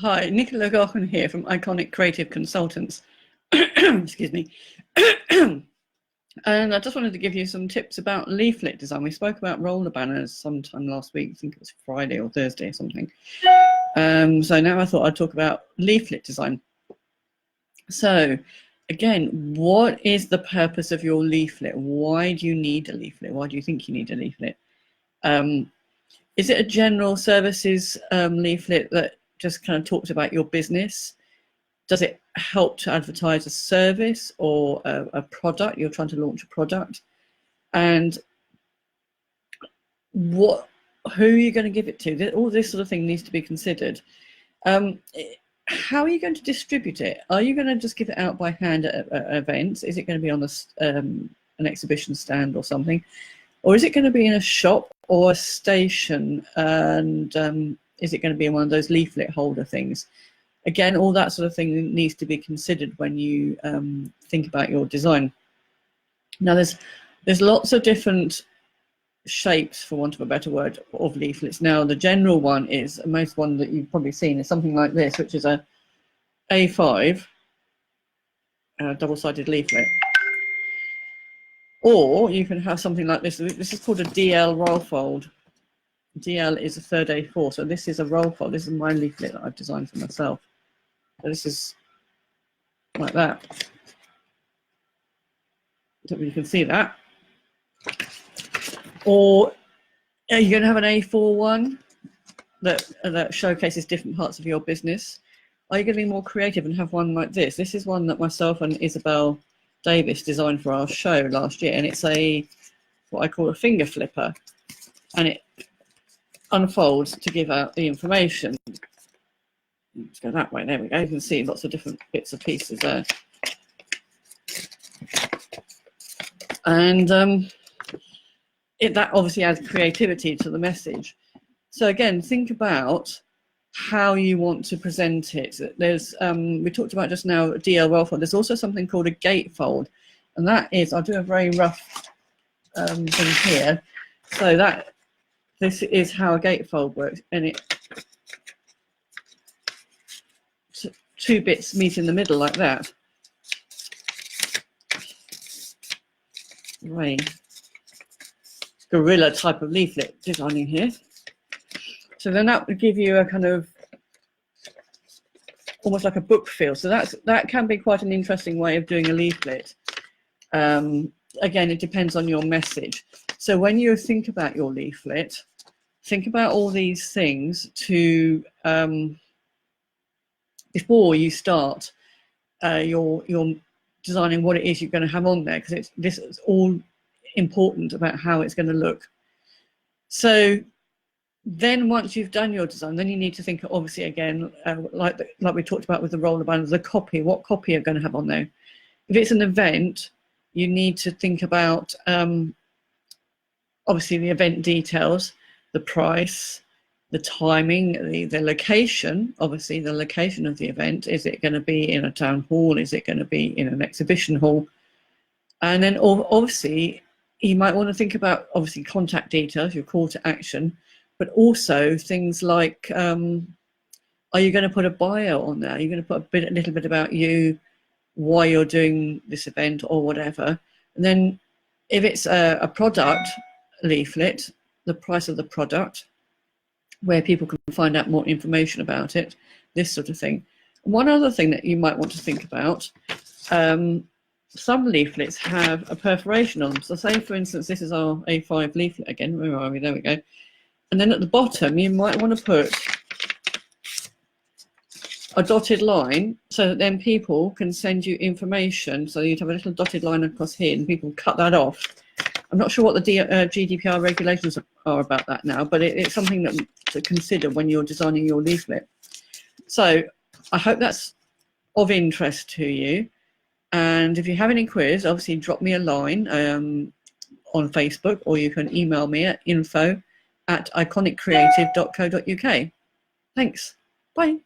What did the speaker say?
Hi, Nicola Garkin here from Iconic Creative Consultants. Excuse me. And I just wanted to give you some tips about leaflet design. We spoke about roller banners sometime last week. I think it was Friday or Thursday or something. So now I thought I'd talk about leaflet design. So again, what is the purpose of your leaflet? Why do you need a leaflet? Why do you think you need a leaflet? Is it a general services leaflet that just kind of talks about your business? Does it help to advertise a service or a product? You're trying to launch a product, and who are you going to give it to? All this sort of thing needs to be considered. How are you going to distribute it? Are you going to just give it out by hand at events? Is it going to be on an exhibition stand or something? Or is it going to be in a shop or a station? And is it going to be in one of those leaflet holder things? Again, all that sort of thing needs to be considered when you think about your design. Now, there's lots of different shapes, for want of a better word, of leaflets. Now, the general one is, most one that you've probably seen is something like this, which is a A5 double-sided leaflet. Or you can have something like this. This is called a DL roll fold. DL is a third A4, so this is a roll fold. This is my leaflet that I've designed for myself. So this is like that. So you can see that. Or are you going to have an A4 one that showcases different parts of your business? Are you going to be more creative and have one like this? This is one that myself and Isabel Davis designed for our show last year, and it's what I call a finger flipper, and it unfolds to give out the information. Let's go that way. There we go. You can see lots of different bits and pieces there, and that obviously adds creativity to the message. So again, think about how you want to present it. There's we talked about just now DL roll fold. There's also something called a gatefold, and that is, I'll do a very rough thing here. So this is how a gatefold works, and two bits meet in the middle like that. Right. Gorilla type of leaflet designing here. So then that would give you a kind of almost like a book feel. So that can be quite an interesting way of doing a leaflet. Again, it depends on your message. So when you think about your leaflet, think about all these things before you start your designing what it is you're going to have on there, because this is all important about how it's going to look. So then once you've done your design, then you need to think, obviously, again, like we talked about with the roller banners, the copy. What copy you're going to have on there? If it's an event, you need to think about obviously the event details, the price, the timing, the location. Obviously, the location of the event. Is it going to be in a town hall? Is it going to be in an exhibition hall? And then obviously, you might want to think about, obviously, contact details, your call to action, but also things like, are you going to put a bio on there? Are you going to put a little bit about you, why you're doing this event or whatever? And then if it's a product leaflet, the price of the product, where people can find out more information about it, this sort of thing. One other thing that you might want to think about, some leaflets have a perforation on them. So say, for instance, this is our A5 leaflet again. Where are we? There we go. And then at the bottom, you might want to put a dotted line so that then people can send you information. So you'd have a little dotted line across here and people cut that off. I'm not sure what the GDPR regulations are about that now, but it's something to consider when you're designing your leaflet. So I hope that's of interest to you. And if you have any queries, obviously drop me a line on Facebook, or you can email me at info@iconiccreative.co.uk. Thanks. Bye.